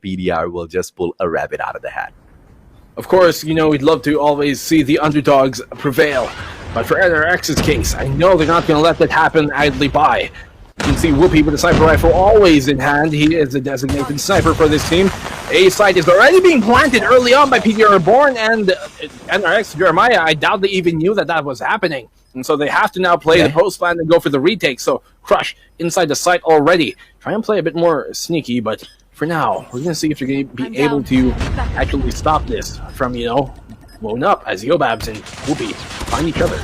PDR will just pull a rabbit out of the hat. Of course, you know, we'd love to always see the underdogs prevail. But for Nrx's case, I know they're not going to let that happen idly by. You can see Whoopi with a sniper rifle always in hand. He is a designated sniper for this team. A site is already being planted early on by PDR Reborn, and Nrx Jeremiah, I doubt they even knew that was happening. And so they have to now play the post plan and go for the retake. So Crush inside the site already. Try and play a bit more sneaky, but for now, we're going to see if they're going to be able to actually stop this from, you know, blowing up as Yobabs and Whoopi find each other.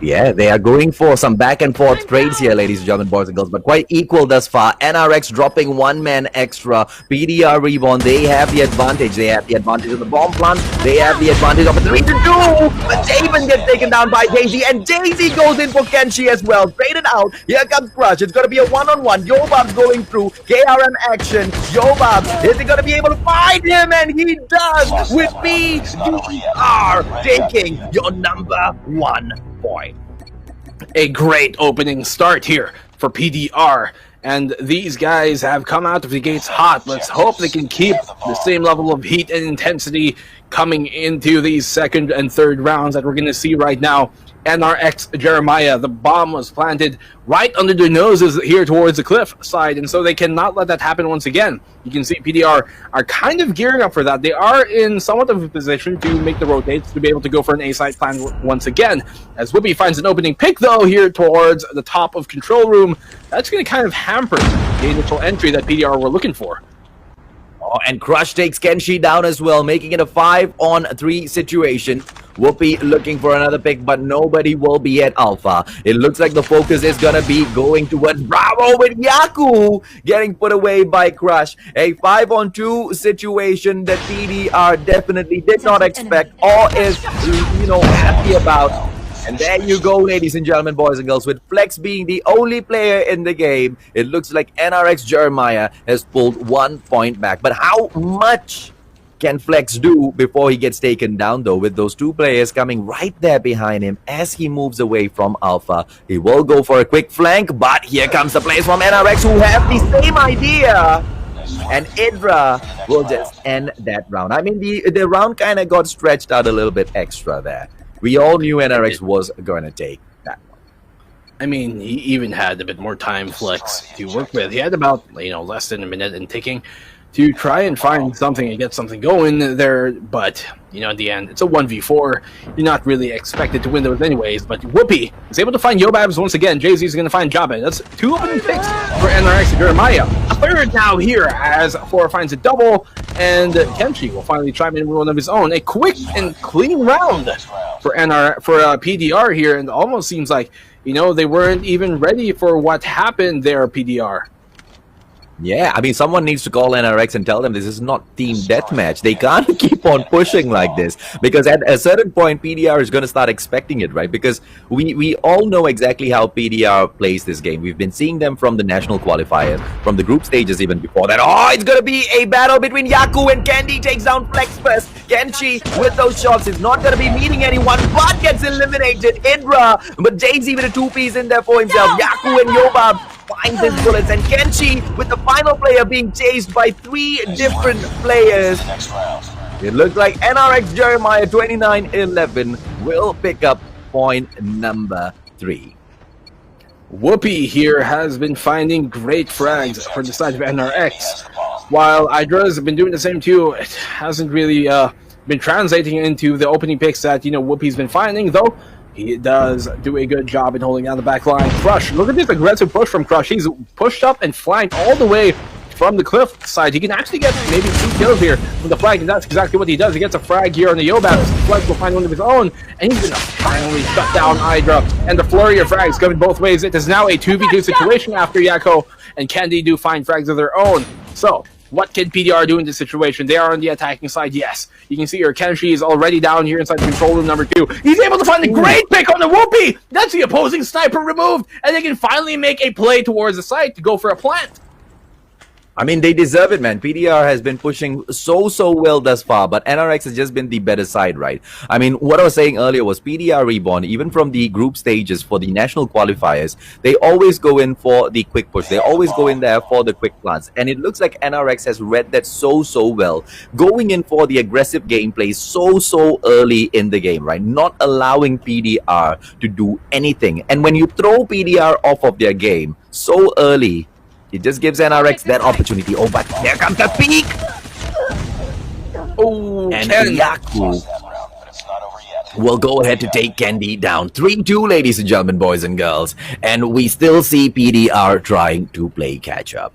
Yeah, they are going for some back and forth trades here, ladies and gentlemen, boys and girls, but quite equal thus far. Nrx dropping one man extra. PDR Reborn, they have the advantage. They have the advantage of the bomb plant. They have the advantage of a 3-2. But Javen gets taken down by Daisy, and Daisy goes in for Kenshi as well. Traded out. Here comes Crush. It's going to be a one-on-one. Yobab's going through. KRM action. Yobab, is he going to be able to find him? And he does with PDR taking your number 1 point. A great opening start here for PDR, and these guys have come out of the gates hot. Let's hope they can keep the same level of heat and intensity coming into these second and third rounds that we're going to see right now. Nrx Jeremiah, the bomb was planted right under their noses here towards the cliff side, and so they cannot let that happen once again. You can see PDR are kind of gearing up for that. They are in somewhat of a position to make the rotates to be able to go for an A-side plan once again. As Whoopi finds an opening pick, though, here towards the top of control room, that's going to kind of hamper the initial entry that PDR were looking for. Oh, and Crush takes Kenshi down as well, making it a 5-on-3 situation. Whoopi looking for another pick, but nobody will be at Alpha. It looks like the focus is going to be going towards Bravo, with Yaku getting put away by Crush. A 5-on-2 situation that PDR definitely did not expect or is, you know, happy about. And there you go, ladies and gentlemen, boys and girls. With Flex being the only player in the game, it looks like Nrx Jeremiah has pulled 1 point back. But how much can Flex do before he gets taken down, though, with those two players coming right there behind him as he moves away from Alpha? He will go for a quick flank, but here comes the players from Nrx who have the same idea. And Idra will just end that round. I mean, the round kind of got stretched out a little bit extra there. We all knew Nrx was going to take that one. I mean, he even had a bit more time, Flex, to work with. He had about, you know, less than a minute and ticking to try and find something and get something going there. But, you know, in the end, it's a 1v4. You're not really expected to win those anyways. But Whoopi is able to find Yobabs once again. Jay-Z is going to find Jabba. That's 2 opening picks for Nrx Jeremiah. A third now here as 4 finds a double. And Kenshi will finally chime in with one of his own. A quick and clean round for PDR here. And it almost seems like, you know, they weren't even ready for what happened there, PDR. Yeah, I mean, someone needs to call Nrx and tell them this is not team deathmatch. They can't keep on pushing like this, because at a certain point, PDR is going to start expecting it, right? Because we all know exactly how PDR plays this game. We've been seeing them from the national qualifiers, from the group stages even before that. Oh, it's going to be a battle between Yaku and Candy. Takes down Flex first. Kenshi with those shots is not going to be meeting anyone, but gets eliminated. Idra, but Jay-Z with a 2-piece in there for himself. Yaku and Yobab finds his bullets, and Kenshi with the final player being chased by 3 different players. It looks like Nrx Jeremiah 29-11 will pick up point number 3. Whoopi here has been finding great frags for the side of Nrx, while Idra's been doing the same too. It hasn't really been translating into the opening picks that, you know, Whoopi's been finding, though. He does do a good job in holding down the back line. Crush, look at this aggressive push from Crush. He's pushed up and flanked all the way from the cliff side. He can actually get maybe 2 kills here from the flag, and that's exactly what he does. He gets a frag here on the Yobabs. Flex will find one of his own, and he's going to finally shut down Hydra. And the flurry of frags coming both ways. It is now a 2v2 situation after Yako and Candy do find frags of their own. So, what can PDR do in this situation? They are on the attacking side, yes. You can see here, Kenshi is already down here inside control room number 2. He's able to find a great pick on the Whoopi! That's the opposing sniper removed! And they can finally make a play towards the site to go for a plant. I mean, they deserve it, man. PDR has been pushing so well thus far, but NRX has just been the better side, right? I mean, what I was saying earlier was PDR Reborn, even from the group stages for the national qualifiers, they always go in for the quick push. They always go in there for the quick plants. And it looks like NRX has read that so well, going in for the aggressive gameplay so early in the game, right? Not allowing PDR to do anything. And when you throw PDR off of their game so early, it just gives NRX that opportunity. Oh, but there comes the peak! Oh, And Ken. Yaku will go ahead to take Candy down. 3-2, ladies and gentlemen, boys and girls. And we still see PDR trying to play catch-up.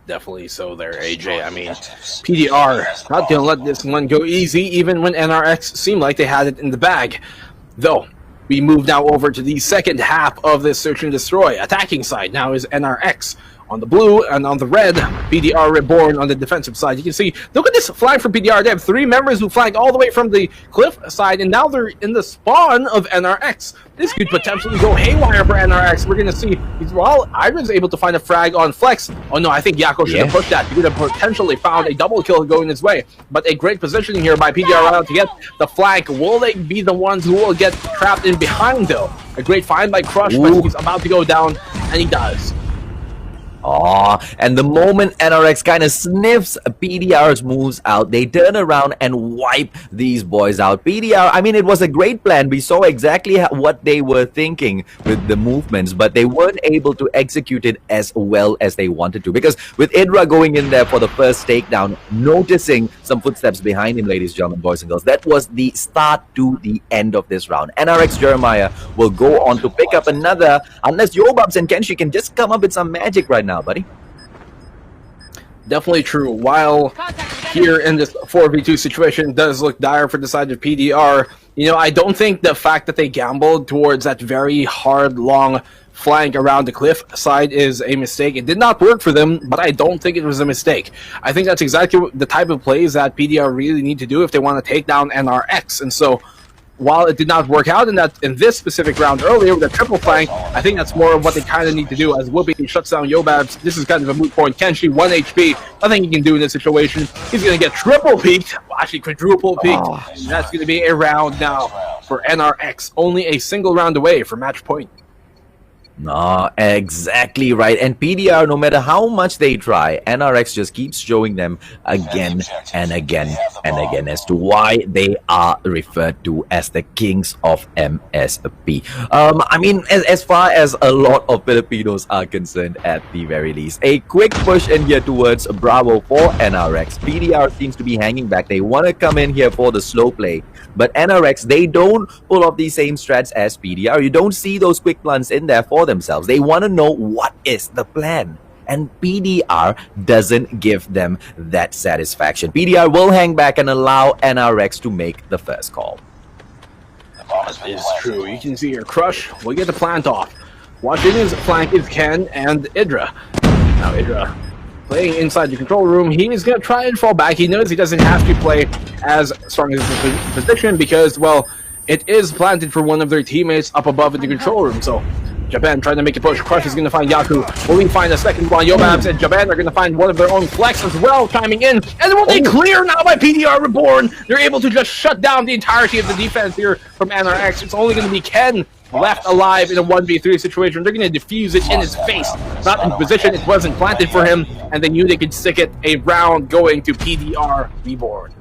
Definitely so there, AJ. I mean, PDR not going to let this one go easy, even when NRX seemed like they had it in the bag. Though, we move now over to the second half of this Search and Destroy. Attacking side now is NRX on the blue, and on the red, PDR Reborn on the defensive side. You can see, look at this flag for PDR. They have 3 members who flagged all the way from the cliff side, and now they're in the spawn of NRX. This could potentially go haywire for NRX. We're going to see, well, Ivan's able to find a frag on Flex. Oh no, I think Yako should have pushed that. He would have potentially found a double kill going his way. But a great positioning here by PDR to get the flank. Will they be the ones who will get trapped in behind, though? A great find by Crush, but he's about to go down, and he does. And the moment NRX kind of sniffs PDR's moves out, they turn around and wipe these boys out. PDR, I mean, it was a great plan. We saw exactly what they were thinking with the movements, but they weren't able to execute it as well as they wanted to. Because with Idra going in there for the first takedown, noticing some footsteps behind him, ladies and gentlemen, boys and girls, that was the start to the end of this round. NRX Jeremiah will go on to pick up another, unless Yobabs and Kenshi can just come up with some magic right now, buddy. Definitely true. While here in this 4v2 situation does look dire for the side of PDR, you know, I don't think the fact that they gambled towards that very hard, long flank around the cliff side is a mistake. It did not work for them, but I don't think it was a mistake. I think that's exactly the type of plays that PDR really need to do if they want to take down NRX. And so, while it did not work out in this specific round earlier with a triple flank, I think that's more of what they kind of need to do as Whoopi shuts down Yobabs. This is kind of a moot point. Kenshi, 1 HP. Nothing he can do in this situation. He's going to get triple peaked. Well, actually, quadruple peaked. That's going to be a round now for NRX. Only a single round away from match point. No, exactly right. And PDR, no matter how much they try, NRX just keeps showing them again and again and again as to why they are referred to as the kings of MSP. I mean, as far as a lot of Filipinos are concerned, at the very least, a quick push in here towards Bravo for NRX. PDR seems to be hanging back. They want to come in here for the slow play, but NRX, they don't pull off the same strats as PDR. You don't see those quick plants in there for themselves. They want to know what is the plan, and PDR doesn't give them that satisfaction. PDR will hang back and allow NRX to make the first call. That is true. You can see here, Crush will get the plant off. Watching his flank is Ken and Idra. Now Idra playing inside the control room. He is going to try and fall back. He knows he doesn't have to play as strong as his position because, well, it is planted for one of their teammates up above in the control room. So Japan trying to make a push. Crush is going to find Yaku. Will he find a second one? Yobabs and Japan are going to find one of their own Flex as well, chiming in. And will they clear now by PDR Reborn? They're able to just shut down the entirety of the defense here from NRX. It's only going to be Ken left alive in a 1v3 situation. They're going to defuse it in his face. Not in position. It wasn't planted for him. And they knew they could stick it. A round going to PDR Reborn.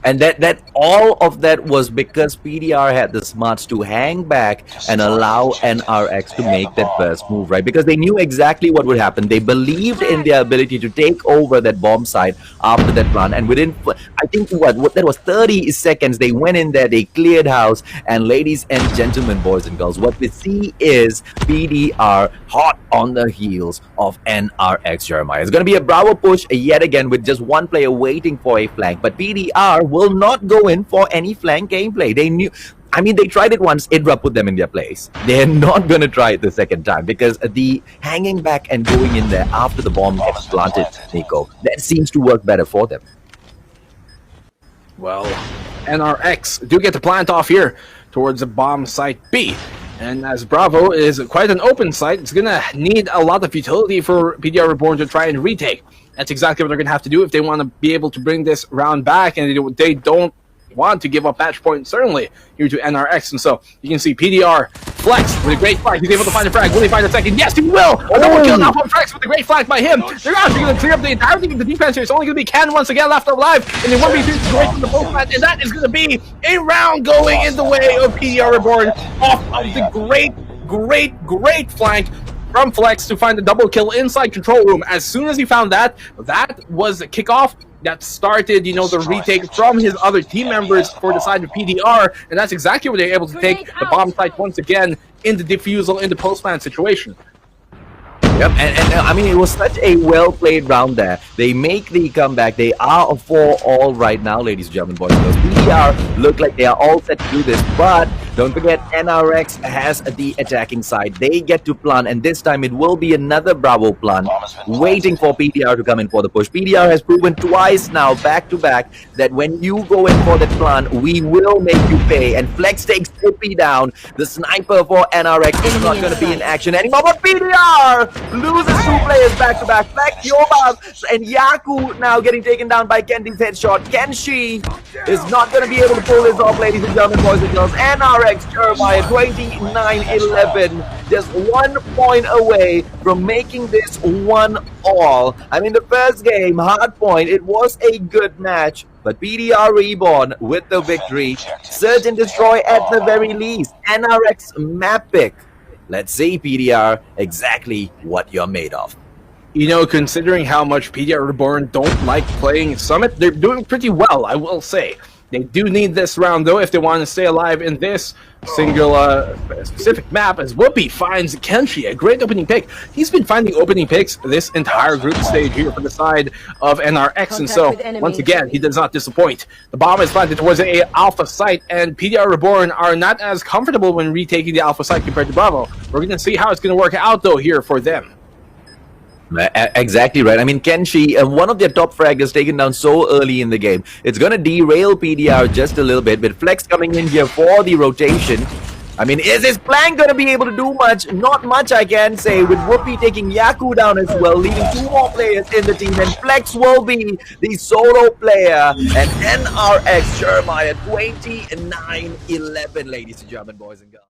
And that all of that was because PDR had the smarts to hang back and allow NRX to make that first move, right? Because they knew exactly what would happen. They believed in their ability to take over that bomb site after that run. And within, I think, what that was 30 seconds, they went in there, they cleared house. And ladies and gentlemen, boys and girls, what we see is PDR hot on the heels of NRX Jeremiah. It's going to be a Bravo push yet again with just one player waiting for a flank. But PDR will not go in for any flank gameplay. They knew, I mean, they tried it once. Idra put them in their place. They're not going to try it the second time because the hanging back and going in there after the bomb gets planted, Nico, that seems to work better for them. Well, NRX do get the plant off here towards the bomb site B. And as Bravo is quite an open site, it's going to need a lot of utility for PDR Reborn to try and retake. That's exactly what they're going to have to do if they want to be able to bring this round back, and they don't want to give up match point, certainly, here to NRX. And so you can see PDR flex with a great flag. He's able to find a frag. Will he find a second? Yes, he will! A double kill now from Flex with a great flag by him. They're actually going to clear up the entirety of the defense here. It's only going to be Ken once again left alive. And then 1v3 situation from the postman. And that is going to be a round going in the way of PDR Reborn off of the great flank from Flex to find a double kill inside control room. As soon as he found that, that was the kickoff that started, the retake from his other team members for the side of PDR, and that's exactly what they're able to take the bomb site once again in the defusal in the postman situation. Yep, and I mean, it was such a well-played round there. They make the comeback. They are a 4-all right now, ladies and gentlemen, boys and girls. PDR look like they are all set to do this, but don't forget, NRX has the attacking side. They get to plan, and this time it will be another Bravo plan, waiting for PDR to come in for the push. PDR has proven twice now, back-to-back, that when you go in for the plan, we will make you pay. And Flex takes Whoopi down. The sniper for NRX is not going to be in action anymore, but PDR loses 2 players back-to-back. Flex, Yobab, and Yaku now getting taken down by Kendi's headshot. Kenshi is not going to be able to pull this off, ladies and gentlemen, boys and girls. NRX Jeremiah 29-11, just 1 point away from making this 1-all. I mean, the first game, hard point, it was a good match, but PDR Reborn with the victory. Search and destroy at the very least. NRX map pick. Let's see, PDR, exactly what you're made of. Considering how much PDR Reborn don't like playing Summit, they're doing pretty well, I will say. They do need this round, though, if they want to stay alive in this single specific map, as Whoopi finds Kenshi, a great opening pick. He's been finding opening picks this entire group stage here for the side of NRX, and so, once again, he does not disappoint. The bomb is planted towards a alpha site, and PDR Reborn are not as comfortable when retaking the alpha site compared to Bravo. We're going to see how it's going to work out, though, here for them. Exactly right. I mean, Kenshi, one of their top fraggers taken down so early in the game. It's going to derail PDR just a little bit, but Flex coming in here for the rotation. I mean, is his plan going to be able to do much? Not much, I can say, with Whoopi taking Yaku down as well, leaving 2 more players in the team, and Flex will be the solo player, and NRX Jeremiah 29-11, ladies and gentlemen, boys and girls.